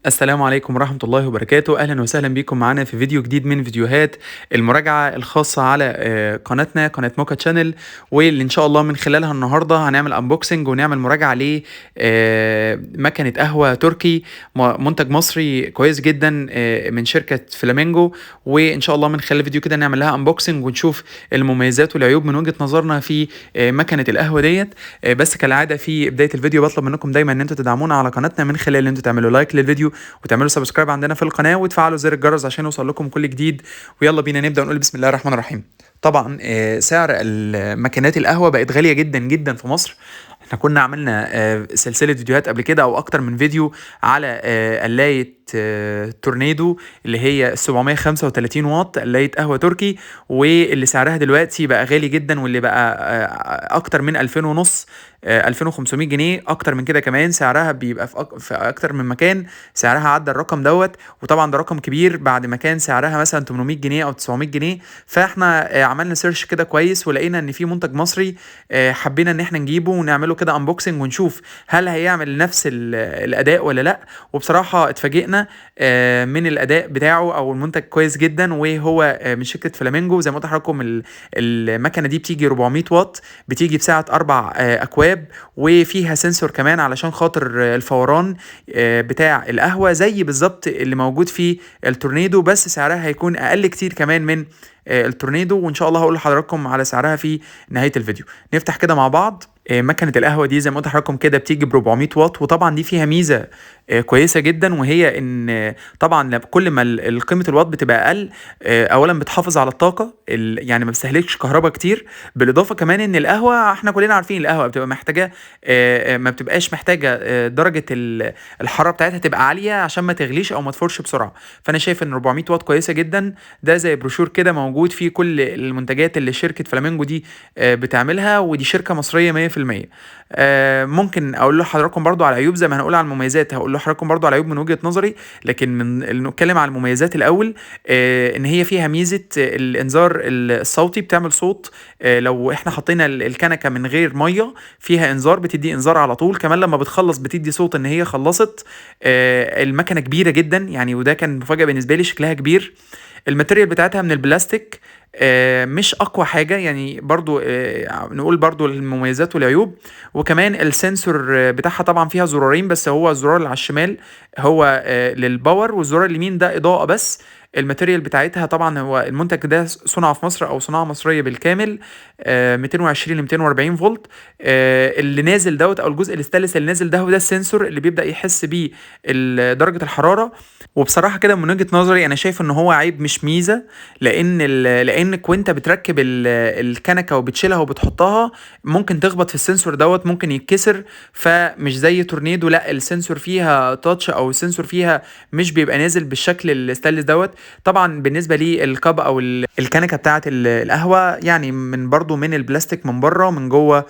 السلام عليكم ورحمة الله وبركاته. أهلا وسهلا بكم معانا في فيديو جديد من فيديوهات المراجعة الخاصة على قناتنا، قناة موكا تشانل، واللي إن شاء الله من خلالها النهاردة هنعمل أنبوكسنج ونعمل مراجعة لمكنة قهوة تركي، منتج مصري كويس جدا من شركة فلامينجو. وإن شاء الله من خلال الفيديو كده نعمل لها أنبوكسنج ونشوف المميزات والعيوب من وجهة نظرنا في مكنة القهوة ديت. بس كالعادة في بداية الفيديو بطلب منكم دايما إن أنتوا تدعمونا على قناتنا من خلال إن أنتوا تعملوا لايك للفيديو وتعملوا سبسكرايب عندنا في القناه وتفعلوا زر الجرس عشان يوصل لكم كل جديد. ويلا بينا نبدا ونقول بسم الله الرحمن الرحيم. طبعا سعر ماكينات القهوه بقت غاليه جدا جدا في مصر. احنا كنا عملنا سلسله فيديوهات قبل كده او اكتر من فيديو على قلايه تورنيدو اللي هي 735 واط قلايه قهوه تركي، واللي سعرها دلوقتي بقى غالي جدا، واللي بقى اكتر من 2000 ونص، 2500 جنيه. اكتر من كده كمان سعرها بيبقى في اكتر من مكان سعرها عدى الرقم دوت. وطبعا ده رقم كبير بعد ما كان سعرها مثلا 800 جنيه او 900 جنيه. فاحنا عملنا سيرش كده كويس ولقينا ان في منتج مصري حبينا ان احنا نجيبه ونعمله كده انبوكسنج ونشوف هل هيعمل نفس الاداء ولا لا. وبصراحه اتفاجئنا من الاداء بتاعه، او المنتج كويس جدا، وهو من شركه فلامينجو. زي ما قلت لحضراتكم المكنه دي بتيجي 400 واط، بتيجي بسعه 4 اكواب، وفيها سنسور كمان علشان خاطر الفوران بتاع القهوه زي بالظبط اللي موجود في التورنيدو، بس سعرها هيكون اقل كتير كمان من التورنيدو. وان شاء الله هقول لحضراتكم على سعرها في نهايه الفيديو. نفتح كده مع بعض. مكنه القهوه دي زي ما قلت لحضراتكم كده بتيجي ب 400 واط، وطبعا دي فيها ميزه كويسه جدا، وهي ان طبعا كل ما قيمه الواط بتبقى اقل، اولا بتحافظ على الطاقه، يعني ما بتستهلكش كهرباء كتير. بالاضافه كمان ان القهوه احنا كلنا عارفين القهوه بتبقى محتاجه ما بتبقاش محتاجه درجه الحراره بتاعتها تبقى عاليه عشان ما تغليش او ما تفورش بسرعه. فانا شايف ان 400 واط كويسه جدا. ده زي بروشور كده موجود فيه كل المنتجات اللي شركه فلامينجو دي بتعملها، ودي شركه مصريه 100%. ممكن اقول لحضراتكم برضو على عيوب زي ما هنقول على المميزات، هقول لحضراتكم برضو على عيوب من وجهة نظري. لكن من نتكلم على المميزات الاول. ان هي فيها ميزة الانذار الصوتي، بتعمل صوت لو احنا حطينا الكنكة من غير مية فيها انذار، بتدي انذار على طول. كمان لما بتخلص بتدي صوت ان هي خلصت. المكنة كبيرة جدا يعني، وده كان مفاجأة بالنسبة لي، شكلها كبير. الماتيريال بتاعتها من البلاستيك، مش اقوى حاجه يعني. برضو نقول برضو المميزات والعيوب. وكمان السنسور بتاعها طبعا فيها زرارين، بس هو الزرار اللي على الشمال هو للباور، والزرار اليمين ده اضاءه بس. الماتيريال بتاعتها طبعا هو المنتج ده صنع في مصر او صناعه مصريه بالكامل. 220 ل 240 فولت. اللي نازل دوت او الجزء الستانلس اللي نازل ده هو ده السنسور اللي بيبدا يحس بيه درجه الحراره. وبصراحه كده من وجهه نظري انا شايف ان هو عيب مش ميزه، لانك وانت بتركب الكنكه وبتشيلها وبتحطها ممكن تخبط في السنسور دوت، ممكن يتكسر. فمش زي تورنيدو، لا السنسور فيها تاتش او السنسور فيها مش بيبقى نازل بالشكل الستانلس دوت. طبعا بالنسبه لي الكاب او الكنكه بتاعه القهوه يعني من برضو من البلاستيك من بره، من جوه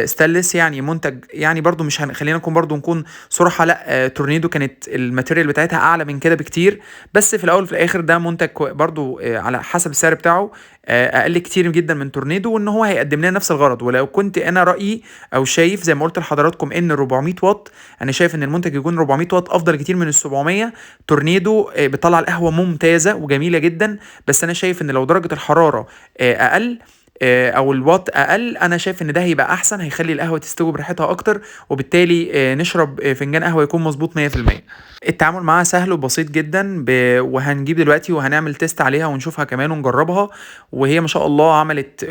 ستانلس. يعني منتج يعني برضو مش خلينا نكون صراحه، لا تورنيدو كانت الماتيريال بتاعتها اعلى من كده بكتير. بس في الاول وفي الاخر ده منتج برضو على حسب السعر بتاعه اقل كتير جدا من تورنيدو، وان هو هيقدم لنا نفس الغرض. ولو كنت انا رايي او شايف زي ما قلت لحضراتكم ان 400 واط، انا شايف ان المنتج يكون 400 واط افضل كتير من ال 700. تورنيدو بتطلع القهوه ممتازه وجميله جدا، بس انا شايف ان لو درجه الحراره اقل او الوات اقل، انا شايف ان ده هيبقى احسن، هيخلي القهوه تستوي براحتها اكتر، وبالتالي نشرب فنجان قهوه يكون مظبوط 100%. التعامل معاها سهل وبسيط جدا. وهنجيب دلوقتي وهنعمل تيست عليها ونشوفها كمان ونجربها. وهي ما شاء الله عملت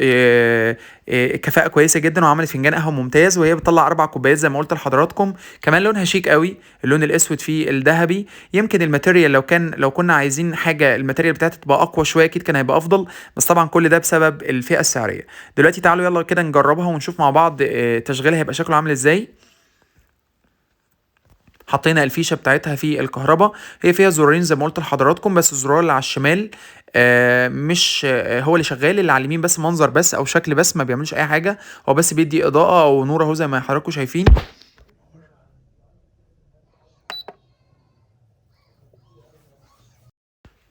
كفاءة كويسة جدا، وعملت فنجان قهوة ممتاز، وهي بتطلع 4 كوبايات زي ما قلت لحضراتكم. كمان لونها شيك قوي، اللون الاسود فيه الذهبي. يمكن الماتيريال لو كنا عايزين حاجة الماتيريال بتاعتها تبقى اقوى شوية اكيد كان هيبقى افضل، بس طبعا كل ده بسبب الفئة السعرية. دلوقتي تعالوا يلا كده نجربها ونشوف مع بعض تشغيلها هيبقى شكله عامل ازاي. حطينا الفيشه بتاعتها في الكهرباء. هي فيها زرارين زي ما قلت لحضراتكم، بس الزرار اللي على الشمال مش هو اللي شغال. اللي على اليمين بس منظر بس او شكل بس، ما بيعملش اي حاجه، هو بس بيدي اضاءه او نور اهو زي ما حضراتكم شايفين.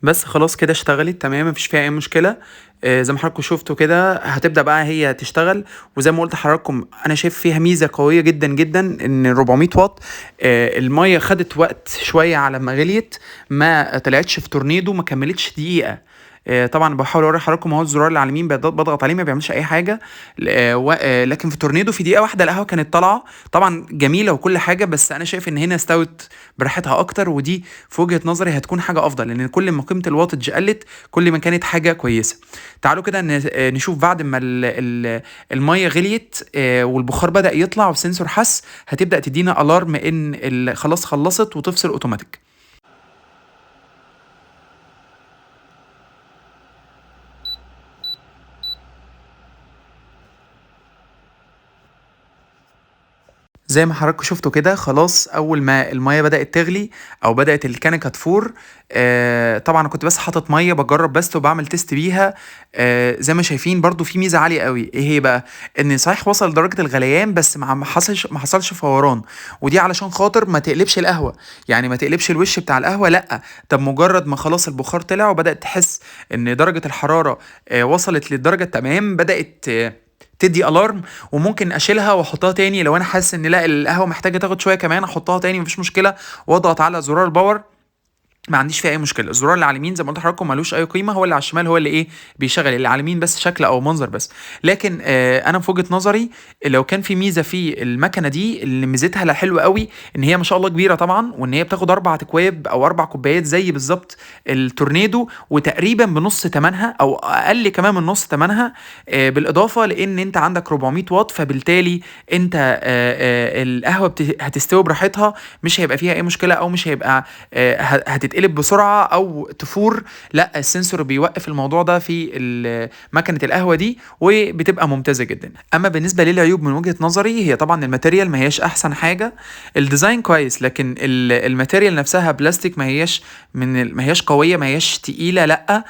بس خلاص كده اشتغلت تمام، مفيش فيها اي مشكله. زي ما حضراتكم شفتوا كده هتبدا بقى هي تشتغل. وزي ما قلت لحضراتكم انا شايف فيها ميزه قويه جدا جدا، ان 400 واط. الميه خدت وقت شويه على ما غليت، ما طلعتش في تورنيدو، ما كملتش دقيقه. طبعا بحاول اوري حضراتكم اهو الزرار اللي على اليمين بضغط عليه ما بيعملش اي حاجه. لكن في تورنيدو في دقيقه واحده القهوه كانت طالعه. طبعا جميله وكل حاجه، بس انا شايف ان هنا استوت براحتها اكتر، ودي في وجهه نظري هتكون حاجه افضل، لان كل ما قيمه الواتج قلت كل ما كانت حاجه كويسه. تعالوا كده نشوف بعد ما الميه غليت والبخار بدا يطلع والسنسور حس، هتبدا تدينا الارم ان خلاص خلصت وتفصل اوتوماتيك. زي ما حضراتكم شفتوا كده خلاص، اول ما الميه بدات تغلي او بدات الكنكه تفور، طبعا انا كنت بس حاطط ميه بجرب بس وبعمل تيست بيها. زي ما شايفين برضو في ميزه عاليه قوي، ايه هي بقى؟ ان صحيح وصل لدرجه الغليان بس ما حصلش فوران. ودي علشان خاطر ما تقلبش القهوه، يعني ما تقلبش الوش بتاع القهوه، لا. طب مجرد ما خلاص البخار طلع وبدات تحس ان درجه الحراره وصلت للدرجه التمام، بدات تدي الارم. وممكن اشيلها واحطها تاني لو انا حاسس ان لا القهوه محتاجه تاخد شويه كمان، احطها تاني مفيش مشكله، واضغط على زرار الباور. ما عنديش فيها اي مشكله. الزرار اللي على اليمين زي ما قلت لحضراتكم ملوش اي قيمه، هو اللي على الشمال هو اللي ايه بيشغل. اللي على اليمين بس شكل او منظر بس. لكن انا في وجهه نظري لو كان في ميزه في المكنه دي اللي ميزتها حلوه قوي، ان هي ما شاء الله كبيره طبعا، وان هي بتاخد 4 اكواب او 4 كوبايات زي بالظبط التورنيدو، وتقريبا بنص ثمنها او اقل كمان من نص ثمنها. بالاضافه لان انت عندك 400 واط، فبالتالي انت القهوه هتستوي براحتها، مش هيبقى فيها اي مشكله، او مش هيبقى هتتقلب بسرعه او تفور. لا، السنسور بيوقف الموضوع ده في مكنه القهوه دي، وبتبقى ممتازه جدا. اما بالنسبه للعيوب من وجهه نظري، هي طبعا الماتيريال ما هياش احسن حاجه. الديزاين كويس، لكن الماتيريال نفسها بلاستيك، ما هياش قويه، ما هياش تقيله، لا.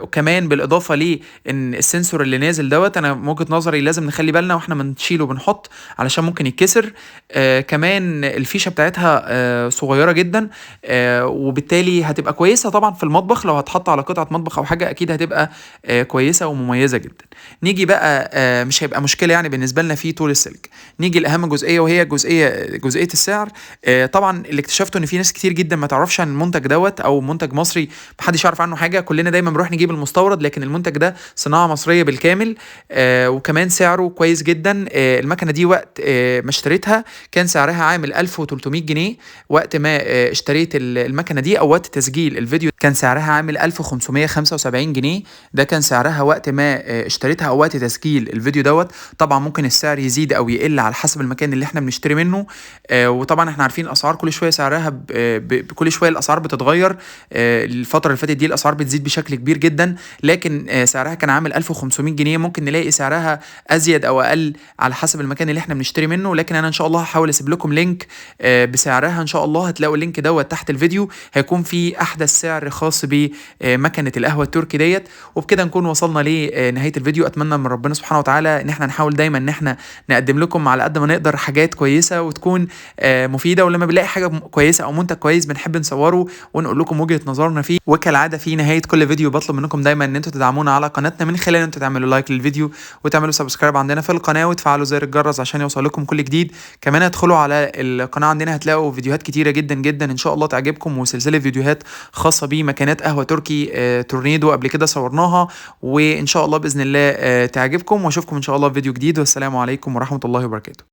وكمان بالاضافه ليه ان السنسور اللي نازل دوت، انا من وجهه نظري لازم نخلي بالنا واحنا بنشيله وبنحط، علشان ممكن يتكسر. كمان الفيشه بتاعتها صغيره جدا، وبالتالي هتبقى كويسه طبعا في المطبخ، لو هتحط على قطعه مطبخ او حاجه اكيد هتبقى كويسه ومميزه جدا. نيجي بقى مش هيبقى مشكله يعني بالنسبه لنا في طول السلك. نيجي لاهم جزئيه، وهي جزئيه السعر. طبعا اللي اكتشفته ان في ناس كتير جدا ما تعرفش عن المنتج دوت، او منتج مصري محدش يعرف عنه حاجه. كلنا دايما بنروح نجيب المستورد، لكن المنتج ده صناعه مصريه بالكامل. وكمان سعره كويس جدا. المكنه دي وقت ما اشتريتها كان سعرها عامل 1300 جنيه. وقت ما اشتريت المكنه دي او وقت تسجيل الفيديو كان سعرها عامل 1575 جنيه. ده كان سعرها وقت ما اشتريتها او وقت تسجيل الفيديو دوت. طبعا ممكن السعر يزيد او يقل على حسب المكان اللي احنا بنشتري منه. وطبعا احنا عارفين الاسعار كل شويه سعرها كل شويه الاسعار بتتغير. الفتره اللي فاتت دي الاسعار بتزيد بشكل كبير جدا، لكن سعرها كان عامل 1500 جنيه. ممكن نلاقي سعرها ازيد او اقل على حسب المكان اللي احنا بنشتري منه، لكن انا ان شاء الله هحاول اسيب لكم لينك بسعرها. ان شاء الله هتلاقوا اللينك دوت تحت الفيديو، هيكون في احدث سعر خاص بمكنه القهوه التركي ديت. وبكده نكون وصلنا لنهايه الفيديو. اتمنى من ربنا سبحانه وتعالى ان احنا نحاول دايما ان احنا نقدم لكم على قد ما نقدر حاجات كويسه وتكون مفيده. ولما بنلاقي حاجه كويسه او منتج كويس بنحب نصوره ونقول لكم وجهه نظرنا فيه. وكالعاده في نهايه كل فيديو بطلب منكم دايما ان انتم تدعمونا على قناتنا من خلال ان انتم تعملوا لايك للفيديو، وتعملوا سبسكرايب عندنا في القناه، وتفعلوا زر الجرس عشان يوصل لكم كل جديد. كمان ادخلوا على القناه عندنا هتلاقوا فيديوهات كتيره جدا جدا ان شاء الله تعجبكم، وسلسله فيديوهات خاصه بمكانات قهوه تركي تورنيدو قبل كده صورناها، وان شاء الله باذن الله تعجبكم. واشوفكم ان شاء الله في فيديو جديد، والسلام عليكم ورحمه الله وبركاته.